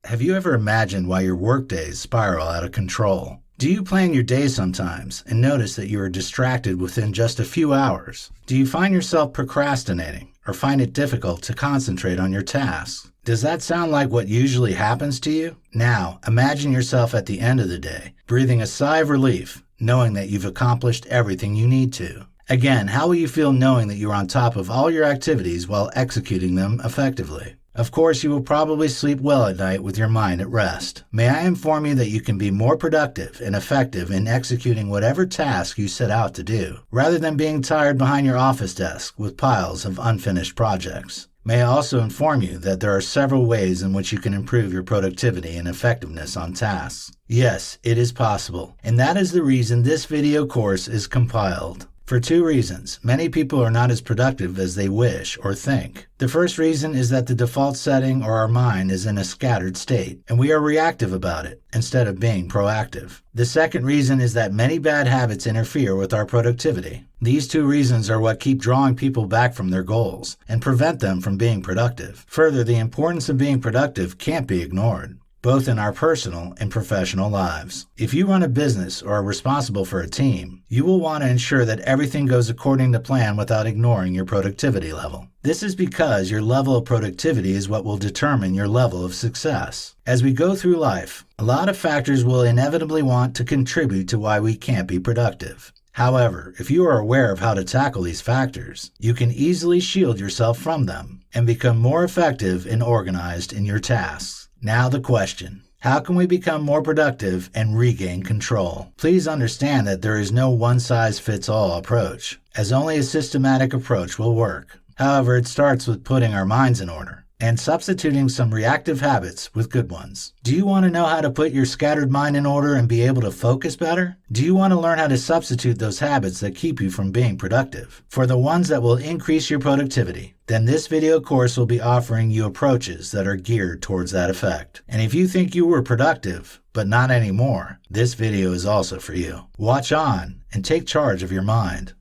Have you ever imagined why your workdays spiral out of control? Do you plan your day sometimes and notice that you are distracted within just a few hours? Do you find yourself procrastinating or find it difficult to concentrate on your tasks? Does that sound like what usually happens to you? Now, imagine yourself at the end of the day, breathing a sigh of relief, knowing that you've accomplished everything you need to. Again, how will you feel knowing that you're on top of all your activities while executing them effectively? Of course, you will probably sleep well at night with your mind at rest. May I inform you that you can be more productive and effective in executing whatever task you set out to do, rather than being tired behind your office desk with piles of unfinished projects. May I also inform you that there are several ways in which you can improve your productivity and effectiveness on tasks. Yes, it is possible, and that is the reason this video course is compiled. For two reasons, many people are not as productive as they wish or think. The first reason is that the default setting or our mind is in a scattered state, and we are reactive about it instead of being proactive. The second reason is that many bad habits interfere with our productivity. These two reasons are what keep drawing people back from their goals and prevent them from being productive. Further, the importance of being productive can't be ignored, both in our personal and professional lives. If you run a business or are responsible for a team, you will want to ensure that everything goes according to plan without ignoring your productivity level. This is because your level of productivity is what will determine your level of success. As we go through life, a lot of factors will inevitably want to contribute to why we can't be productive. However, if you are aware of how to tackle these factors, you can easily shield yourself from them and become more effective and organized in your tasks. Now the question, how can we become more productive and regain control? Please understand that there is no one-size-fits-all approach, as only a systematic approach will work. However, it starts with putting our minds in order and substituting some reactive habits with good ones. Do you want to know how to put your scattered mind in order and be able to focus better? Do you want to learn how to substitute those habits that keep you from being productive for the ones that will increase your productivity? Then this video course will be offering you approaches that are geared towards that effect. And if you think you were productive, but not anymore, this video is also for you. Watch on and take charge of your mind.